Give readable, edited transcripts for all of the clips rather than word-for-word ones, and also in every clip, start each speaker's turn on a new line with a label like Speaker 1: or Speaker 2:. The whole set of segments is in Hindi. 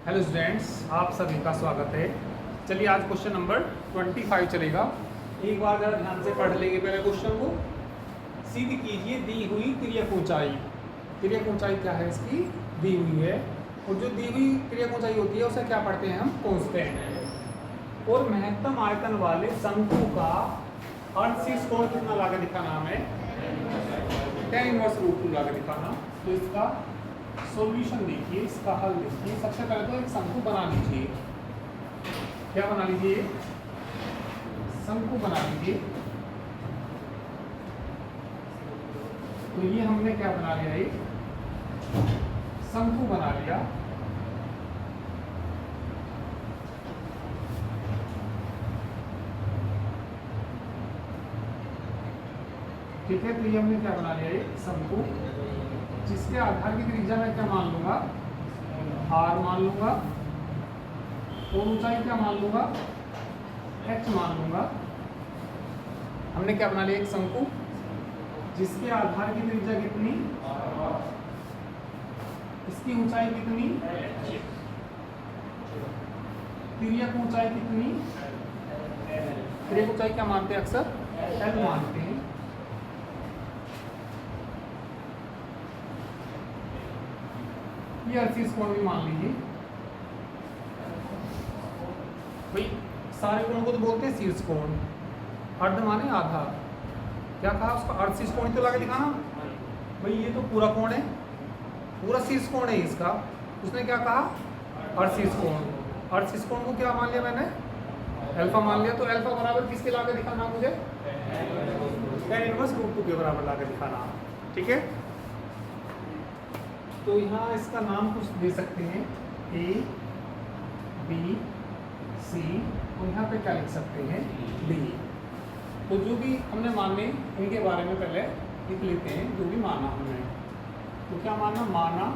Speaker 1: हेलो स्टूडेंट्स, आप सभी का स्वागत है। चलिए आज क्वेश्चन नंबर 25 चलेगा। एक बार जरा ध्यान से पढ़ लेंगे पहले क्वेश्चन को। सिद्ध कीजिए दी हुई तिर्यक ऊंचाई। तिर्यक ऊंचाई क्या है इसकी? दी हुई है। और जो दी हुई तिर्यक ऊंचाई होती है उसे क्या पढ़ते हैं हम? कांस्टेंट। और महत्तम आयतन वाले शंकु का अर्धशीर्ष कोण कितना ला के दिखाना हमें? tan इनवर्स √2 ला के दिखाना। तो इसका सॉल्यूशन देखिए, इसका हल देखिए। सबसे पहले तो एक शंकु बना लीजिए। क्या बना लीजिए? शंकु बना लीजिए। तो ये हमने क्या बना लिया? एक शंकु बना लिया। ठीक है, तो ये हमने क्या बना लिया? एक शंकु जिसके आधार की त्रिज्या मैं क्या मान लूंगा? r मान लूंगा। और ऊंचाई क्या मान लूंगा? h मान लूंगा। हमने क्या बना लिया? एक शंकु जिसके आधार की त्रिज्या कितनी? इसकी ऊंचाई कितनी? तिर्यक ऊंचाई कितनी? तिर्यक ऊंचाई क्या मानते हैं? अक्सर l मानते हैं। ये अर्धशीर्ष कोण भी मान लीजिए। भाई सारे कोणों को तो बोलते हैं शीर्ष कोण। अर्ध माने आधा। क्या कहा उसका? अर्धशीर्ष कोण तो लाके दिखाना। भाई ये तो पूरा कोण है, पूरा शीर्ष कोण है इसका। उसने क्या कहा? अर्धशीर्ष कोण। अर्धशीर्ष कोण को क्या मान लिया मैंने? अल्फा मान लिया। तो अल्फा बराबर किसके लाके दिखाना मुझे? tan इनवर्स √2 के बराबर लाके दिखाना। ठीक है, तो यहाँ इसका नाम कुछ दे सकते हैं, ए बी सी, और यहाँ पे क्या लिख सकते हैं? डी। तो जो भी हमने माने इनके बारे में पहले लिख लेते हैं। जो भी माना हमने, तो क्या माना? माना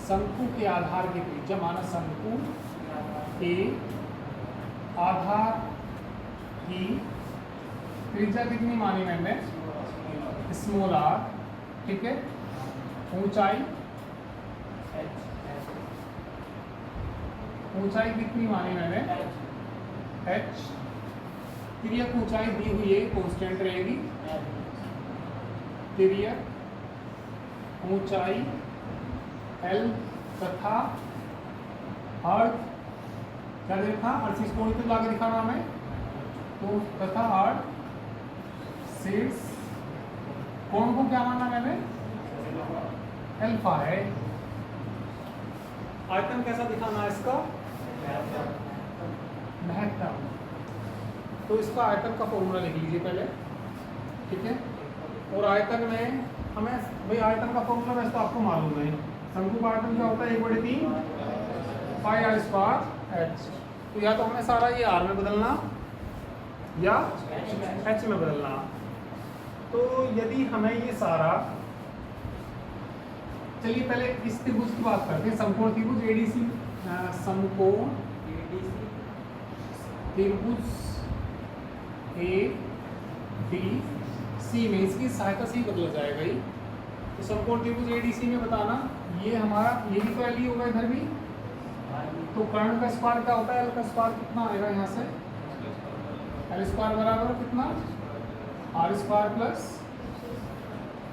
Speaker 1: शंकु के आधार की त्रिज्या, माना शंकु के आधार की त्रिज्या कितनी मानी मैंने? Small R. ठीक है, ऊंचाई कितनी मानी मैंने? h। तिर्यक ऊंचाई दी हुई है, कांस्टेंट रहेगी। तिर्यक ऊंचाई l तथा अर्ध क्या दे रखा? अर्धशीर्ष कोण तो लाके दिखाना हमें। तो तथा अर्धशीर्ष कोण को क्या माना मैंने? अल्फा है। आयतन कैसा दिखाना है इसका? महत्तम। तो इसका आयतन का फॉर्मूला लिख लीजिए पहले। ठीक है, और आयतन में हमें भाई आयतन का फॉर्मूला वैसे तो आपको मालूम है। शंकु का आयतन क्या होता है? 1/3 पाई r स्क्वायर h। तो या तो हमें सारा ये r में बदलना या h में बदलना। तो यदि हमें ये सारा, चलिए पहले इस त्रिभुज की बात करते हैं। समकोण त्रिभुज एडीसी, समकोण त्रिभुज ए डी सी में इसकी सहायता से ही बदला जाएगा ही। तो समकोण त्रिभुज एडीसी में बताना, ये हमारा ये भी तो एल ही होगा इधर भी। तो कर्ण का स्क्वायर क्या होता है? एल का स्क्वायर कितना आएगा यहाँ से? एल स्क्वायर बराबर कितना? R square plus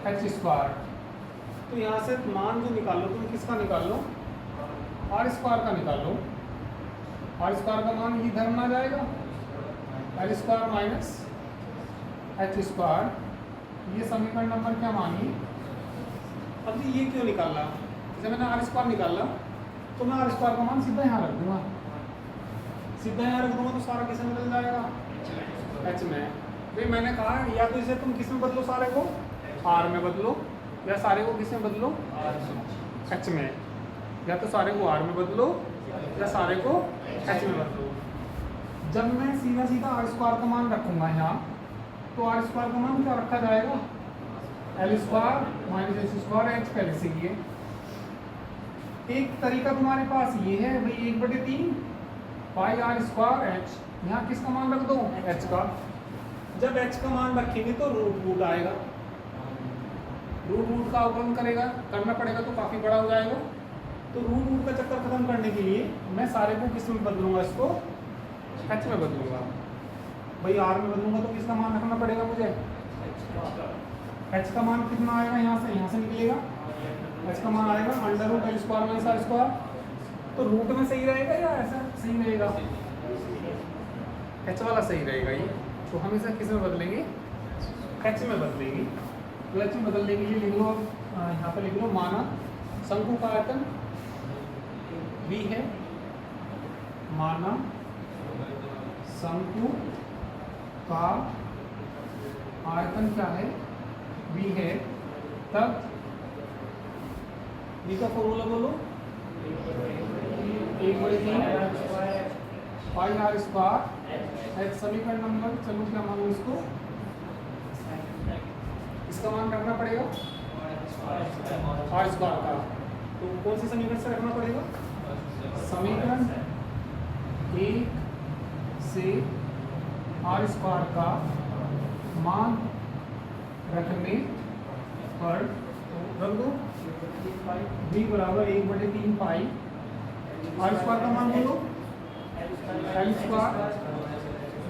Speaker 1: H square. तो यहाँ से मान जो निकालो तुम, किसका निकाल लो? आर स्क्वायर का निकाल लो। आर स्क्वायर का मान इधर में आ जाएगा, L square minus H square. ये समीकरण नंबर क्या मानी? अब ये क्यों निकाला? जैसे मैंने आर स्क्वायर निकाला तो मैं आर स्क्वायर का मान सीधा यहाँ रख दूंगा। सीधा यहाँ रख दूंगा तो सारा किस में बदल जाएगा? एच में। भाई मैंने कहा या तो इसे तुम किस में बदलो? सारे को आर में बदलो, या सारे को किस में बदलो? एच में। या तो सारे को आर में बदलो या सारे को एच में बदलो। जब मैं सीधा सीधा आर स्क्वायर का मान रखूंगा यहाँ, तो आर स्क्वायर का मान क्या रखा जाएगा? L square minus H square. H पहले से ही है। एक तरीका तुम्हारे पास ये है भाई, 1/3 पाई आर स्क्वायर एच। यहाँ किसका मान रख दो? एच का। जब एच का मान रखेंगे तो √रूट आएगा। रूट का अवकलन करना पड़ेगा तो काफ़ी बड़ा हो जाएगा। तो रूट रूट का चक्कर खत्म करने के लिए मैं सारे को किस में बदलूंगा, इसको एच में बदलूंगा। भाई आर में बदलूंगा तो किसका मान रखना पड़ेगा मुझे, एच का मान कितना आएगा, यहाँ से निकलेगा, एच का मान आएगा under root L square minus R square. तो रूट में सही रहेगा या ऐसा सही रहेगा, एच वाला सही रहेगा ये। तो हम इसे किस में बदलेंगे, एच में बदलेंगे। तो एच में बदलने के लिए लिख लो, यहाँ पर लिख लो माना शंकु का आयतन V है, माना शंकु का आयतन क्या है, V है। तब V का फॉर्मूला बोलो, 1/3 पाई आर स्क्वायर एच समीकरण नंबर, चलो क्या मानो इसको, इसका मान रखना पड़ेगा आर स्क्वायर का। तो कौन सी समीकरण से रखना पड़ेगा, समीकरण 1 से आर स्क्वायर का मान रखने पर रख दो, v बराबर 1/3 पाई आर स्क्वायर का मान बोलो L square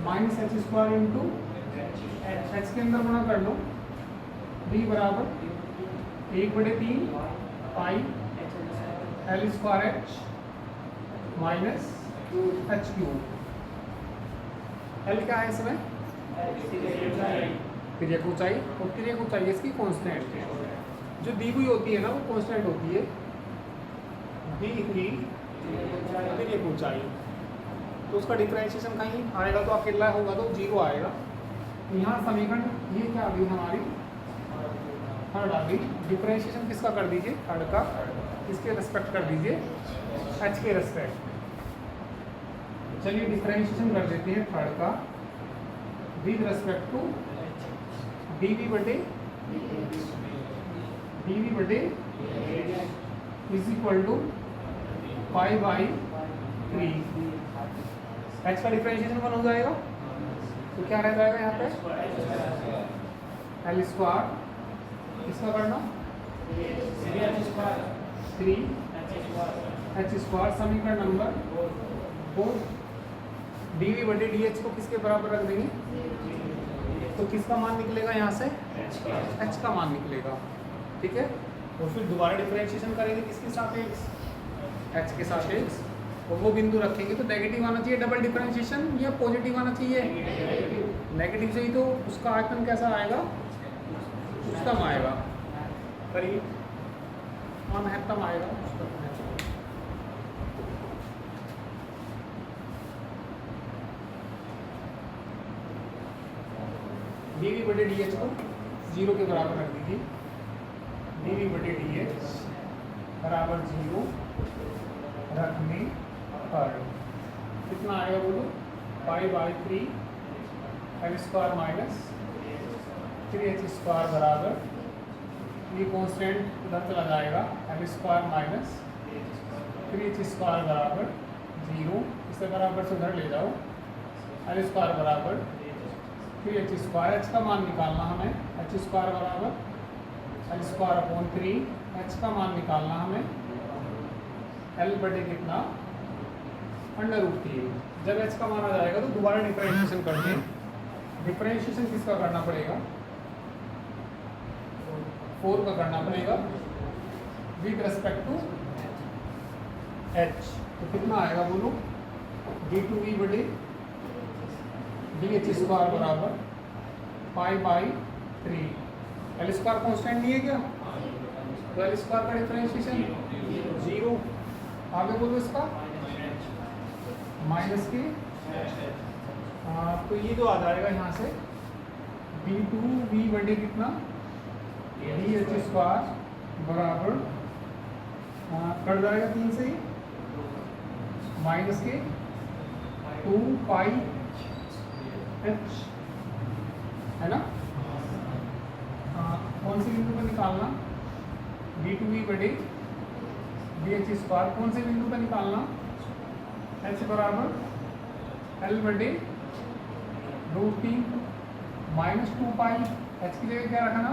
Speaker 1: minus H square into H के अंदर गुणा कर लो, v बराबर 1/3 pi L square H minus H cube. L क्या है इसमें, तिर्यक ऊंचाई, और तिर्यक ऊंचाई इसकी कांस्टेंट है, जो दी हुई होती है ना वो कांस्टेंट होती है, दी हुई तिर्यक ऊंचाई। तो उसका डिफरेंशिएशन कहीं आएगा तो अकेला होगा तो 0 आएगा। तो यहाँ समीकरण ये क्या आ गई हमारी, थर्ड आ गई। डिफरेंशिएशन किसका कर दीजिए, थर्ड का, इसके रेस्पेक्ट कर दीजिए, एच के रेस्पेक्ट। चलिए डिफरेंशिएशन कर देते हैं थर्ड का विद रेस्पेक्ट टू dv बटे is equal to pi by 3। H का डिफरेंशिएशन 1 हो जाएगा तो क्या रह जाएगा यहाँ पे, एल स्क्वायर, किसका करना 3 एच स्क्वायर, समीकरण नंबर 4। dv बटे dh को किसके बराबर रख देंगे, तो किसका मान निकलेगा यहाँ से, h का मान निकलेगा, ठीक है। और फिर दोबारा डिफरेंशिएशन करेंगे किसके सापेक्ष, h के सापेक्ष, और वो बिंदु रखेंगे तो नेगेटिव आना चाहिए डबल डिफरेंशिएशन, या पॉजिटिव आना चाहिए, नेगेटिव से ही तो उसका आयतन कैसा आएगा, उच्चतम आएगा, करीब महत्तम आएगा, dv बटे dh को 0 के बराबर रख दीजिए, dv बटे dh बराबर 0 रखने पर कितना आएगा बोलो, पाई by 3 L square minus 3h square बराबर, ये कॉन्स्टेंट उधर चला जाएगा, L square minus 3h square बराबर 0, इसके बराबर से उधर ले जाओ, एल स्क्वायर बराबर 3h स्क्वायर। एच का मान निकालना हमें, एच स्क्वायर बराबर एल स्क्वायर अपॉन 3, एच का मान निकालना हमें एल बटे कितना, अंडर रूट 3। जब एच का मान आ जाएगा तो दोबारा डिफरेंशिएशन करके, डिफरेंशिएशन किसका करना पड़ेगा, 4 का करना पड़ेगा विद रेस्पेक्ट टू एच। तो कितना आएगा बोलो, d2v बटे dh स्क्वायर बराबर पाई बाई 3, एल स्क्वायर कॉन्स्टेंट नहीं है क्या, तो एल स्क्वायर का डिफरेंशिएशन 0, आगे बोलो इसका माइनस के, तो ये तो आ जाएगा यहाँ से d2v बटे कितना dh स्क्वायर बराबर कट जाएगा 3 से ही, माइनस के 2 पाई h है ना, कौन सी बिंदु पर निकालना, d2v बटे dh स्क्वायर, कौन से बिंदु पर निकालना, h बराबर l बटे रूट 3 माइनस 2 पाई, h की जगह क्या रखना,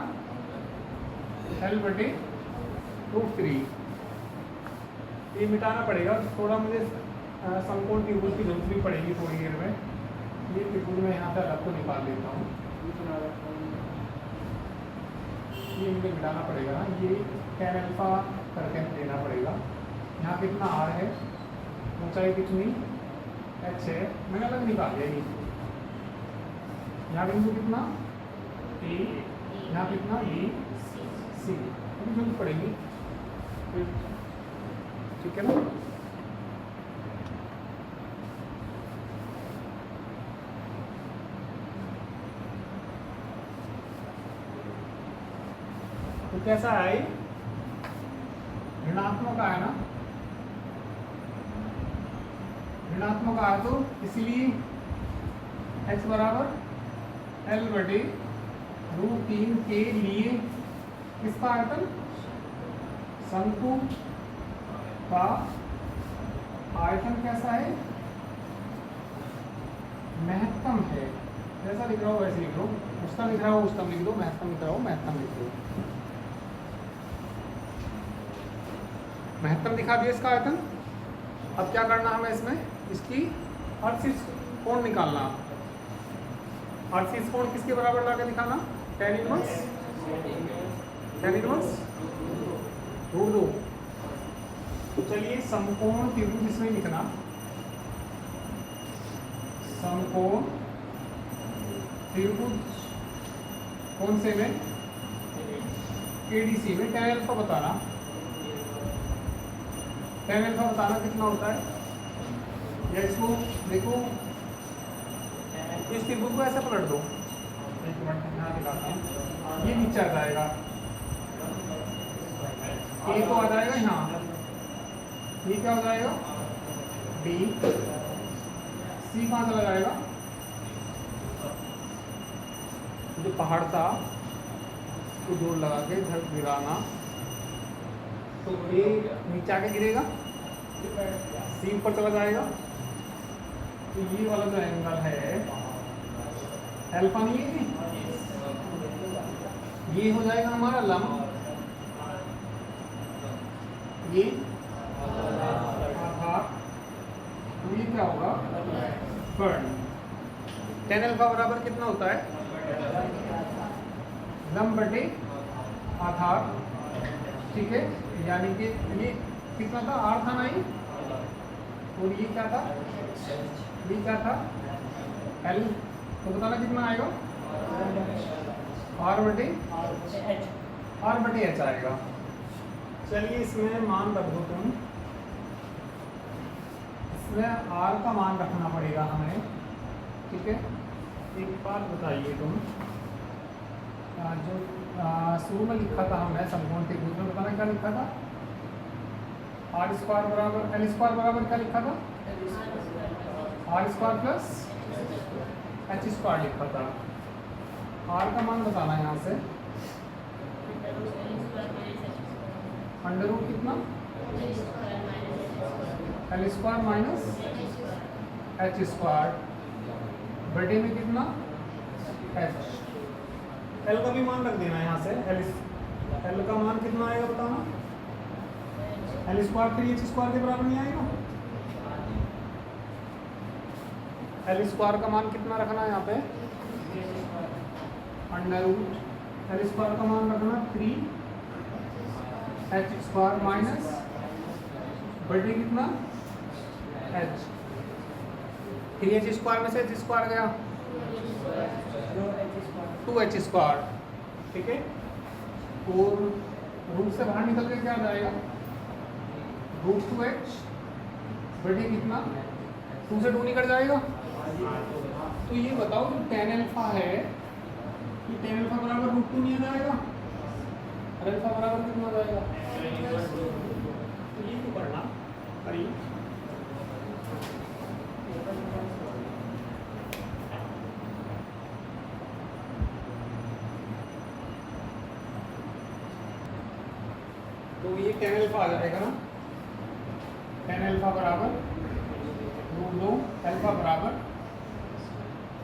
Speaker 1: l बटे रूट 3। ये मिटाना पड़ेगा थोड़ा, मुझे समकोण त्रिभुज की जरूरत भी पड़ेगी थोड़ी देर में। ये त्रिभुज में यहाँ से अलग को निकाल देता हूँ, ये मुझे मिटाना पड़ेगा ना, ये tan अल्फा करके देना पड़ेगा। यहाँ कितना r है, ऊंचाई कितनी h है, मैंने अलग निकाल दिया। ये यहाँ बिंदु कितना a, यहाँ कितना b c, अभी जरूरत पड़ेगी फिर, ठीक है ना। तो कैसा है, ऋणात्मक आया ना, ऋणात्मक आया, तो इसलिए h बराबर L/√3 के लिए किसका आयतन, शंकु का आयतन कैसा है, महत्तम है। जैसा लिख रहा हो वैसे लिख लो, उच्चतम लिख रहा हो उच्चतम लिख दो, महत्तम लिख रहा हो महत्तम लिख दो। महत्तम दिखा दिया इसका आयतन। अब क्या करना हमें इसमें, इसकी अर्धशीर्ष कोण निकालना। अर्धशीर्ष कोण किसके बराबर लाके दिखाना, tan इनवर्स √2। तो चलिए समकोण त्रिभुज इसमें लिखना, समकोण त्रिभुज कौन से में, ADC में tan अल्फा बताना, tan अल्फा बताना कितना होता है। या इसको देखो, इस त्रिभुज को ऐसे पलट दो, एक मिनट यहाँ दिखाता हूँ, ये नीचे आ जाएगा, A को आ जाएगा यहाँ, ये क्या हो जाएगा B, C कहाँ चला जाएगा, जो पहाड़ था उसको जोड़ लगा के इधर गिराना, तो A नीचे आके गिरेगा, C ऊपर चला जाएगा। तो ये वाला जो एंगल है अल्फा, नहीं है, ये हो जाएगा हमारा लंब, ये आधार, तो ये क्या होगा कर्ण। tan अल्फा बराबर कितना होता है, लंब बटे आधार, ठीक है। यानी कि ये कितना था, r था ना ये, और ये क्या था, ये क्या था L, तो बताना कितना आएगा, r बटे h आएगा। चलिए इसमें मान रख दो तुम, इसमें r का मान रखना पड़ेगा हमें, ठीक है। एक बात बताइए तुम, जो शुरू में लिखा था हमने समकोण त्रिभुज में, बताना क्या लिखा था, r² बराबर L² बराबर क्या लिखा था, r² प्लस h² लिखा था। r का मान बताना यहाँ से, अंडर रूट कितना, L² माइनस h² बटे में कितना h। L का भी मान रख देना यहाँ से, L का मान कितना आएगा बताना, L² 3h² के बराबर नहीं आएगा। L² का मान कितना रखना है यहाँ पे, अंडर रूट L² का मान रखना 3h² माइनस बटे कितना h, 3h² में से h² गया 2h², ठीक है। और रूट से बाहर निकल के क्या आ जाएगा, √2h बटे कितना, 2 से 2 निकल जाएगा। तो ये बताओ जो tan अल्फा है, ये tan अल्फा बराबर √2 नहीं आ जाएगा, और अल्फा बराबर कितना आ जाएगा, तो ये तो पढ़ना करिए। तो ये tan अल्फा आ जाएगा ना, tan अल्फा बराबर √2, अल्फा बराबर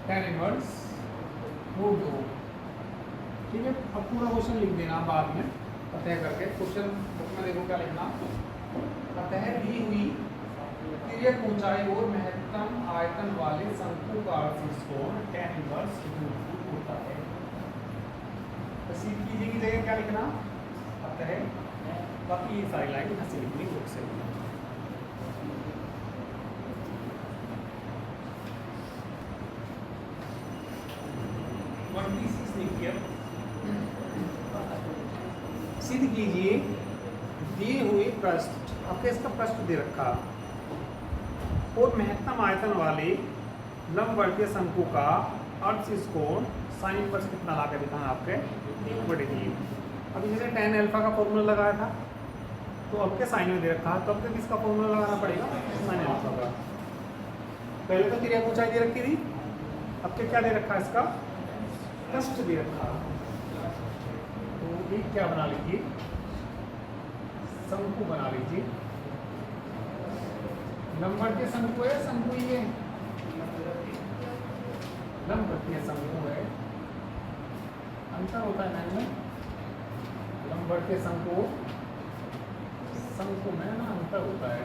Speaker 1: tan इनवर्स √2, ठीक है। अब पूरा क्वेश्चन लिख देना बाद में पता करके, क्वेश्चन बुक में देखो क्या लिखना। अतः दी हुई तिर्यक ऊंचाई और महत्तम आयतन वाले शंकु का आर्सिस कोण tan इनवर्स रूट होता है। तो सीधी जी की जगह क्या लिखना, अतः, बाकी ये सारी लाइन यहाँ से लिखनी बुक से। सिद्ध कीजिए दिए हुए पृष्ठ, आपके इसका पृष्ठ दे रखा और महत्तम आयतन वाले लंबवर्तीय शंकु का अर्धशीर्ष कोण साइन इनवर्स कितना ला के दिखाना आपके 1/3। अभी जैसे tan अल्फा का फॉर्मूला लगाया था तो आपके साइन में दे रखा है, तो आपको किसका फॉर्मूला लगाना पड़ेगा, साइन अल्फा का। पहले तो तिर्यक ऊंचाई दे रखी थी, अब क्या दे रखा है, इसका पृष्ठ दे रखा। तो ये क्या बना लीजिए, शंकु बना लीजिए। लंबवर्तीय शंकु है, शंकु ये लंबवर्तीय शंकु है, अंतर होता है ना इनमें, लंबवर्तीय शंकु शंकु में ना अंतर होता है।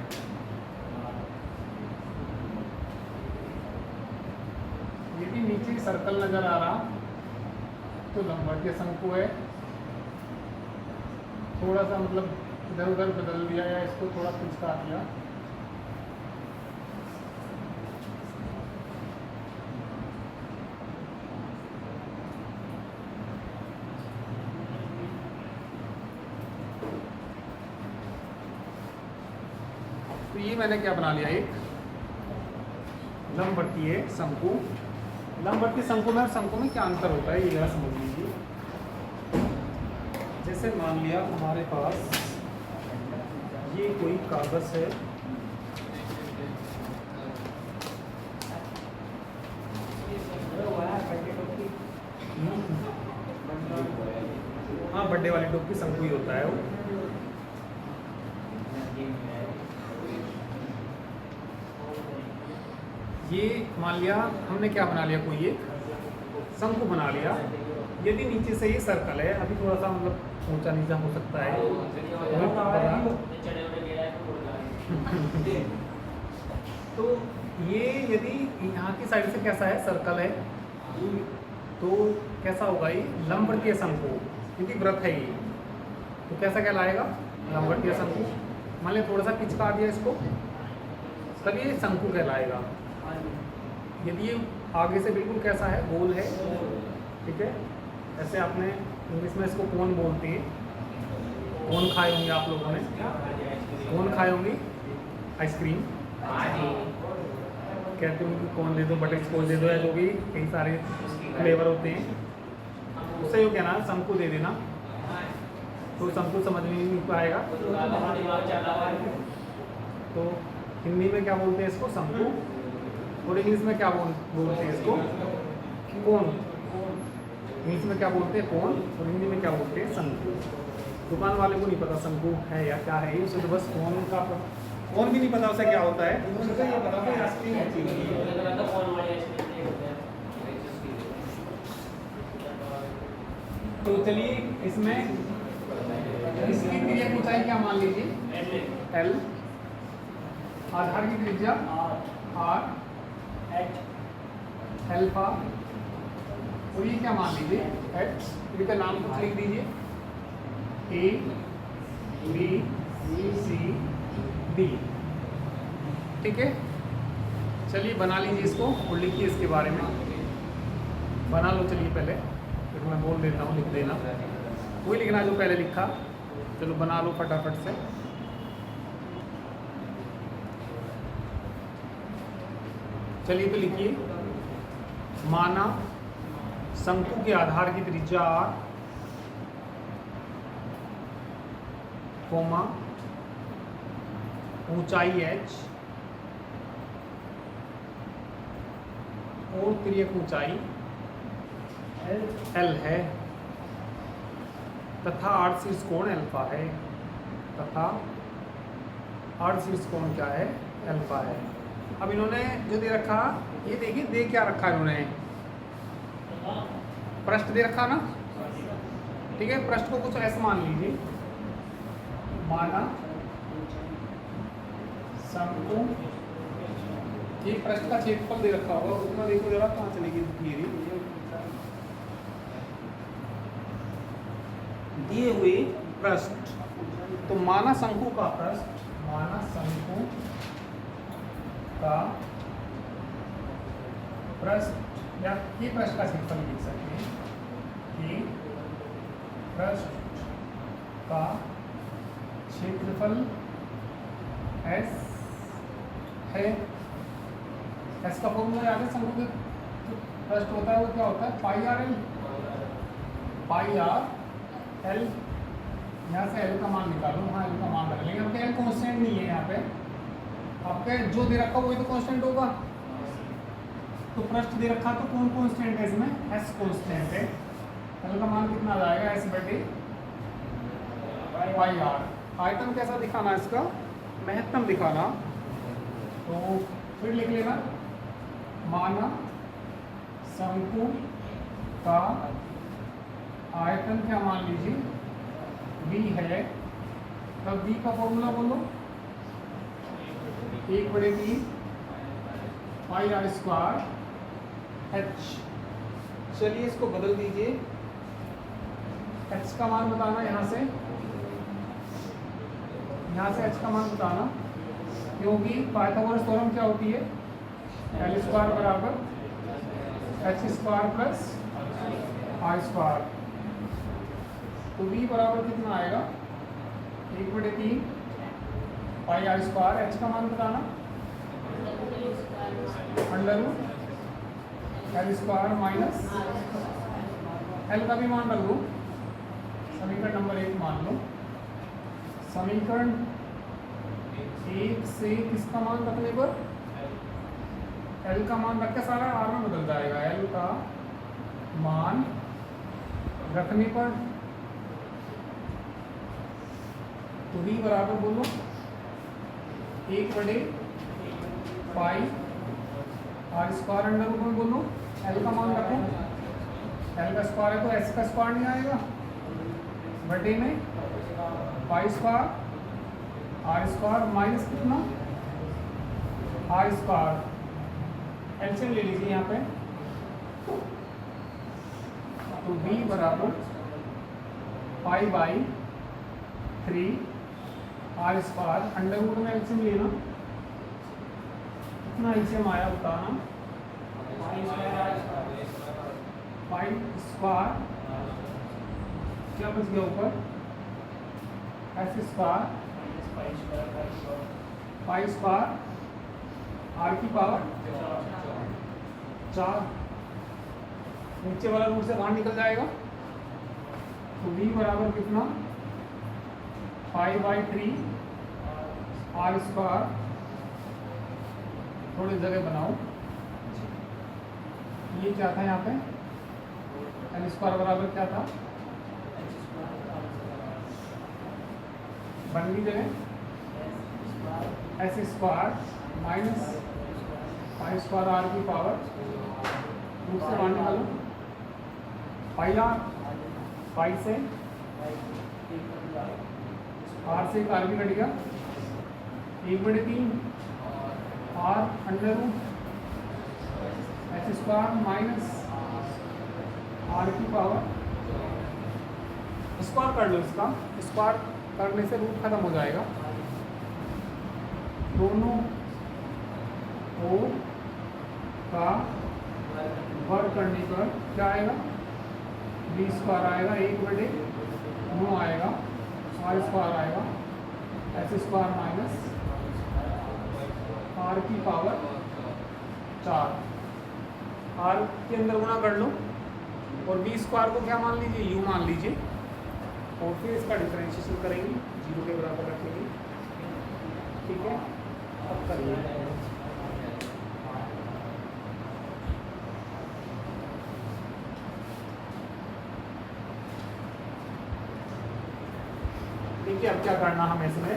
Speaker 1: यदि नीचे सर्कल नजर आ रहा तो लंबवर्तीय शंकु है, थोड़ा सा मतलब इधर उधर बदल दिया या इसको थोड़ा खिंचका दिया तो ये मैंने क्या बना लिया, एक लंबवर्तीय शंकु। लंबवर्तीय शंकु में और शंकु में क्या अंतर होता है ये जरा समझ लीजिए। जैसे मान लिया हमारे पास ये कोई कागज है, हाँ बर्थडे वाली टोपी शंकु ही होता है वो। ये मान लिया हमने क्या बना लिया, कोई एक शंकु बना लिया। यदि नीचे से ये सर्कल है, अभी थोड़ा सा मतलब ऊंचा नीचा हो सकता है तो ये यदि यहाँ की साइड से कैसा है, सर्कल है, तो कैसा होगा ये लंबवर्तीय शंकु, क्योंकि वृत्त है ये, तो कैसा कहलाएगा, लंबवर्तीय शंकु। मान लिया थोड़ा सा पिच काट दिया इसको, तब ये शंकु कहलाएगा। यदि ये आगे से बिल्कुल कैसा है, गोल है, ठीक है, ऐसे आपने इंग्लिश में इसको कोन बोलते हैं, कोन खाए होंगे आप लोगों ने, कोन खाए होंगे आइसक्रीम, कहते होंगे कि कोन दे दो, बटर स्कॉच दे दो, या जो भी कई सारे फ्लेवर होते हैं, उससे यो कहना शंकु दे देना, तो शंकु समझ में नहीं पाएगा। तो हिंदी में क्या बोलते हैं इसको, शंकु, और इंग्लिश में क्या बोलते हैं इसको, कोन। इंग्लिश में क्या बोलते हैं, कोन, और हिंदी में क्या बोलते हैं, शंकु। दुकान वाले को नहीं पता शंकु है या क्या है, उसे तो बस कोन का, कोन भी नहीं पता उसे क्या होता है, उसे तो ये पता है आइसक्रीम होती है। तो चलिए इसमें इसकी तिर्यक ऊंचाई क्या मान लीजिए, L, आधार की त्रिज्या R, अल्फा, और ये क्या मान लीजिए, H, इनका नाम कुछ लिख दीजिए, A, B, C, D, ठीक है। चलिए बना लीजिए इसको और लिखिए इसके बारे में, बना लो चलिए पहले, फिर मैं बोल देता हूँ, लिख देना, वही लिखना जो पहले लिखा। चलो बना लो फटाफट से। चलिए तो लिखिए, माना शंकु के आधार की त्रिज्या R, कोमा ऊंचाई H और तिर्यक ऊंचाई L है, तथा अर्धशीर्ष कोण अल्फा है, तथा अर्धशीर्ष कोण क्या है, अल्फा है। अब इन्होंने जो दे रखा, ये देखिए दे क्या रखा इन्होंने, पृष्ठ दे रखा ना, ठीक है। पृष्ठ को कुछ ऐसा मान लीजिए, माना शंकु, एक पृष्ठ का क्षेत्रफल दे रखा होगा, उतना देखो जरा कहाँ चलेगी धीरे। दिए हुए पृष्ठ, तो माना शंकु का पृष्ठ, माना शंकु का पृष्ठ, या ये पृष्ठ का क्षेत्रफल लिख सकते हैं कि पृष्ठ का क्षेत्रफल S है। S का फॉर्मूला याद है, शंकु के पृष्ठ होता है वो क्या होता है, पाई आर एल, पाई आर एल। यहाँ से एल का मान निकालो, हाँ एल का मान रख लेंगे, आपके एल कॉन्स्टेंट नहीं है यहाँ पे, आपके जो दे रखा वही तो कांस्टेंट होगा। तो पृष्ठ दे रखा तो कौन कांस्टेंट है इसमें, एस कांस्टेंट है। एल का मान कितना आ जाएगा, एस बटे पाई आर। आयतन कैसा दिखाना है इसका, महत्तम दिखाना, तो फिर लिख लेना, माना शंकु का आयतन क्या मान लीजिए b है, तब b का फॉर्मूला बोलो, 1/3 पाई आर स्क्वायर h। चलिए इसको बदल दीजिए, h का मान बताना, यहाँ से h का मान बताना, क्योंकि पाइथागोरस थ्योरम क्या होती है, एल स्क्वायर बराबर एच स्क्वायर प्लस आई स्क्वायर। तो v बराबर कितना आएगा, 1/3 पाई आर स्क्वायर, एच का मान बताना, under L square minus L का भी मान रख लो, समीकरण नंबर 1 मान लो। समीकरण 1 से किसका मान रखने पर, एल का मान रख के सारा आर में बदल जाएगा, एल का मान रखने पर, तो v बराबर बोलो 1/पाई आर स्क्वायर अंडर रूट में बोलो, एल का मान रखो, एल का स्क्वायर है तो एस का स्क्वायर नहीं आएगा, बटे में pi square R square minus कितना आर स्क्वायर, एलसीएम ले लीजिए यहाँ पे, तो v बराबर पाई/3 आर स्क्वायर अंडर रूट में एलसीएम लेना, कितना एलसीएम आया बताना, पाई स्क्वायर क्या बच गया ऊपर, S square pi square R की पावर 4, नीचे वाला रूट से बाहर निकल जाएगा, तो v बराबर कितना पाई/3 आर स्क्वायर, थोड़ी जगह बनाओ, ये क्या था यहाँ पे, एल स्क्वायर बराबर क्या था, बन गई जगह S square minus pi square R की पावर, रूट से बाहर निकालो, पाई आर, पाई से आर से आर भी कट गया, 1/3 R under root H square minus R की पावर, स्क्वायर कर लो, इसका स्क्वायर करने से रूट खत्म हो जाएगा, दोनों को का वर्ग करने पर क्या आएगा, बी स्क्वायर आएगा, 1/9 आएगा, आर स्क्वायर आएगा, एस स्क्वायर माइनस आर की पावर 4, आर के अंदर गुणा कर लो, और बी स्क्वायर को क्या मान लीजिए, यू मान लीजिए, और फिर इसका डिफरेंशिएशन करेंगे, 0 के बराबर रखेंगे, ठीक है। अब करिए, ठीक है। अब क्या करना हमें इसमें,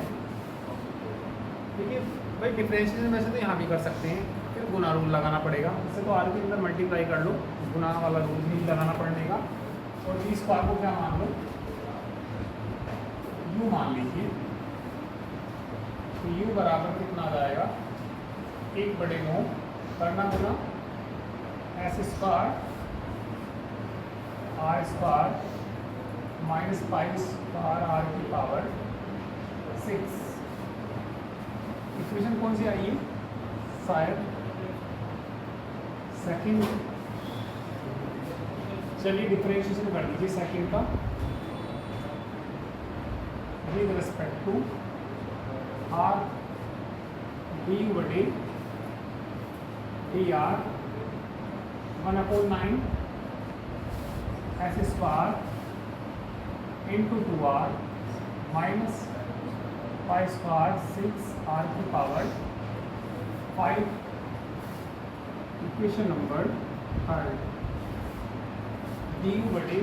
Speaker 1: देखिए भाई डिफरेंशिएशन वैसे तो यहाँ भी कर सकते हैं, फिर गुना रूल लगाना पड़ेगा, इससे तो आर के अंदर मल्टीप्लाई कर लो, गुना वाला रूल भी लगाना पड़ेगा, और बी स्क्वायर को क्या मान लो, यू मान लीजिए, तो u बराबर कितना आ जाएगा 1/9 करना गुना S square R square minus pi square R की पावर 6। इक्वेशन कौन सी आई है शायद सेकंड। चलिए डिफरेंशिएशन कर दीजिए सेकंड का with respect to R D बटे D R 1/9 S square into 2r minus pi square 6r की power 5। Equation number third D बटे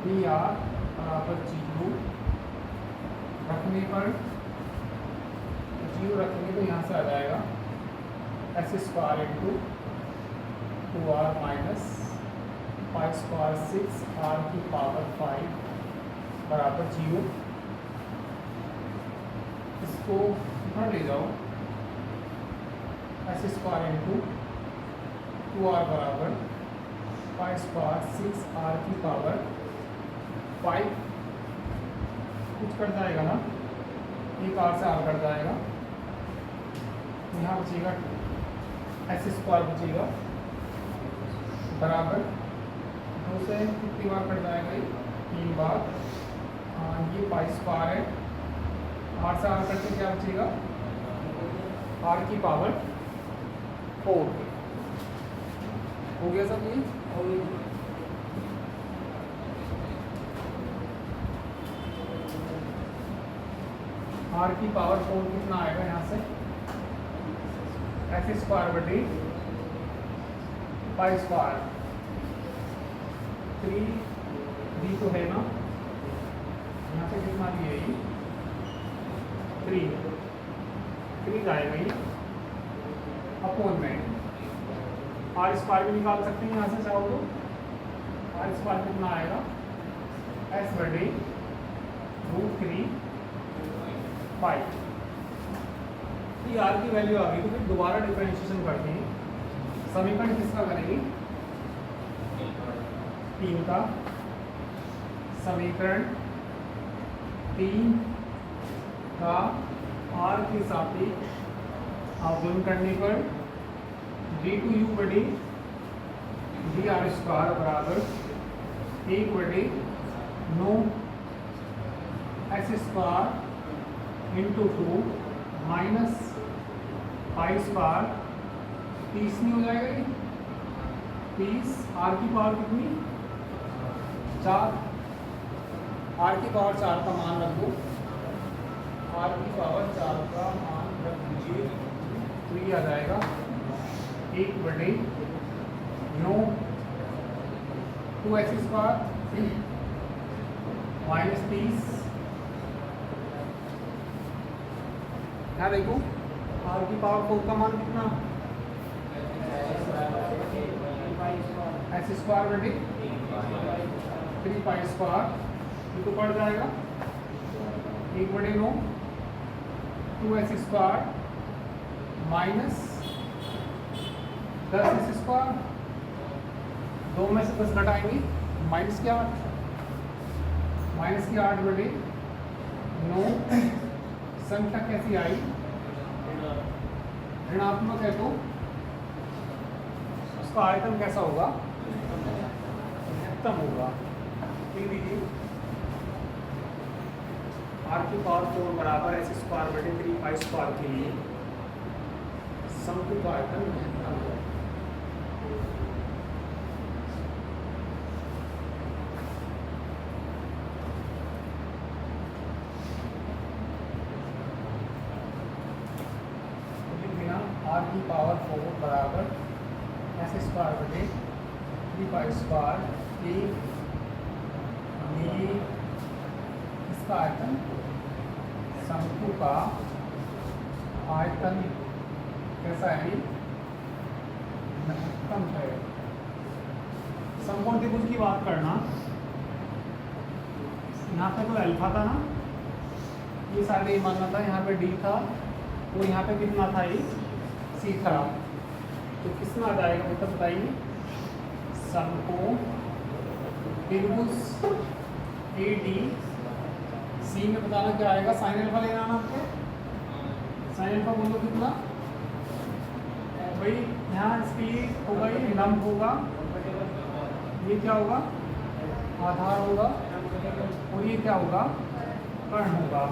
Speaker 1: डी आर बराबर 0 रखने पर 0 रखेंगे तो यहाँ से आ जाएगा S square into 2r minus pi square 6r की पावर 5 बराबर 0। इसको इधर ले जाओ एस स्क्वायर इंटू 2r बराबर पाई स्क्वायर 6r की पावर 5 कुछ कट जाएगा ना, एक r से r कट जाएगा, यहाँ बचेगा एस स्क्वायर बचेगा बराबर 2 से कितनी बार कट जाएगा ये 3 बार। ये पाई स्क्वायर है, r से r कटके क्या बचेगा r की पावर 4। हो गया सब ये r की पावर 4 कितना आएगा यहाँ से एस स्क्वायर बटे पाई स्क्वायर 3 डी तो है ना, यहाँ से कितना दिए ये 3 आएगा ये अपोन में आर स्क्वायर भी निकाल सकते हैं यहाँ से चाहो तो। आर स्क्वायर कितना आएगा एस बटे √3 5। ये आर की वैल्यू आ गई तो फिर दोबारा डिफरेंशिएशन करते हैं। समीकरण किसका करेंगे 3 का। समीकरण 3 का आर के सापेक्ष अवकलन करने पर d2u बटे डी आर स्क्वायर बराबर 1/9 S square into 2 minus pi square 30 नहीं हो जाएगा ये 30 आर की पावर कितनी 4, आर की पावर 4 का मान रख दो, आर की पावर 4 का मान रख दीजिए तो ये आ जाएगा 1/9 2x स्क्वायर माइनस 30। यहाँ देखो आर की पावर 4 का मान कितना एस स्क्वायर बटे 3 पाई स्क्वायर ये तो पड़ जाएगा 1/9 2x square minus 10x square 2 में से 10 घटाएंगे माइनस की 8 8/9। संख्या कैसी आई ऋणात्मक है तो उसका आयतन कैसा होगा अधिकतम होगा। लिख दीजिए आर की पावर 4 बराबर एस स्क्वायर बटे 3 पाई स्क्वायर के लिए शंकु का आयतन अधिकतम है। आर की पावर 4 बराबर एस स्क्वायर बटे 3 पाई स्क्वायर के लिए इसका आयतन शंकु का आयतन कैसा है अधिकतम है। समकोण त्रिभुज की बात करना, यहाँ पे तो अल्फा था ना, ये सारे ये मानना था, यहाँ पे डी था और यहाँ पे कितना था, ये सी था। तो कितना आ जाएगा मतलब बताइए, समकोण त्रिभुज ए डी सी में बताना क्या आएगा, साइन अल्फा लेना ना आपको, साइन अल्फा बोलो कितना भाई, यहाँ इसके लिए होगा ये लंब होगा, ये क्या होगा आधार होगा, और ये क्या होगा कर्ण होगा।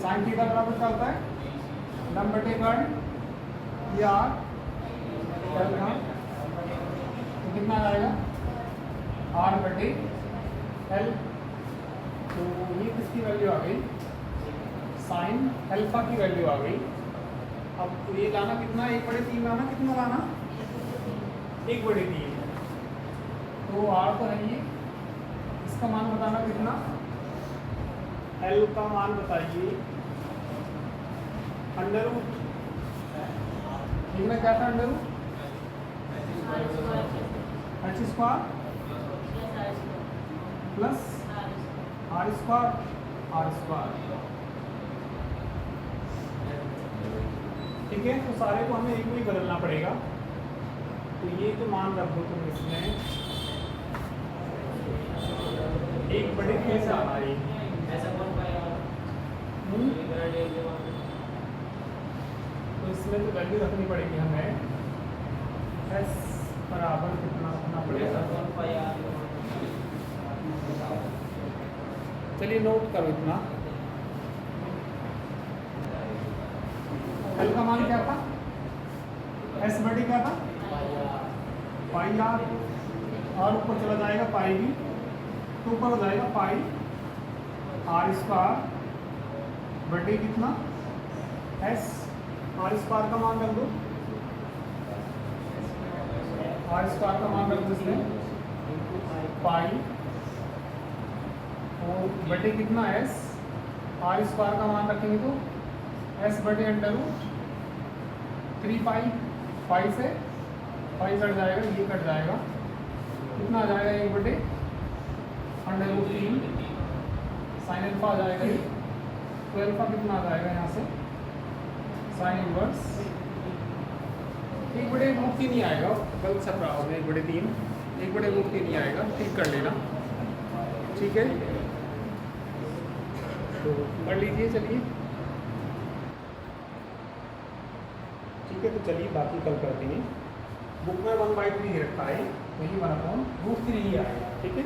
Speaker 1: साइन थीटा बराबर क्या होता है, लंब बटे कर्ण, ये आर था, तो कितना आ जाएगा आर बटे एल। तो ये किसकी वैल्यू आ गई, साइन अल्फा की वैल्यू आ गई। अब ये लाना कितना, 1/3 लाना, कितना लाना 1/3। तो आर तो है ये, इसका मान बताना कितना, एल का मान बताइए अंडर रूट, इनमें क्या था under root h square plus R square. ठीक है, तो सारे को हमें एक में ही बदलना पड़ेगा। तो ये तो मान रख दो तुम इसमें 1/3 से आना है, तो इसमें तो वैल्यू रखनी पड़ेगी हमें, s बराबर कितना रखना पड़ेगा, चलिए नोट करो इतना। एल का मान क्या था, एस बटे क्या था पाई आर, और ऊपर चला जाएगा पाई भी, तो ऊपर हो जाएगा पाई आर स्क्वायर बटे कितना एस, आर स्क्वायर का मान रख दो, आर स्क्वायर का मान रख दो इसमें पाई, और बटे कितना एस, आर स्क्वायर का मान रखेंगे तो एस बटे अंडर रूट 3 पाई, पाई से पाई कट जाएगा, ये कट जाएगा, कितना आ जाएगा 1/3 साइन अल्फा आ जाएगा ये, तो अल्फा कितना आ जाएगा यहाँ से साइन इनवर्स 1/3 नहीं आएगा, गलत छप रहा होगा 1/3, 1/3 नहीं आएगा, ठीक कर लेना। ठीक है, तो कर लीजिए, चलिए ठीक है। तो चलिए बाकी कल करते हैं, बुक में 1/3 रखा है, वही 1/√3 ही आएगा। ठीक है।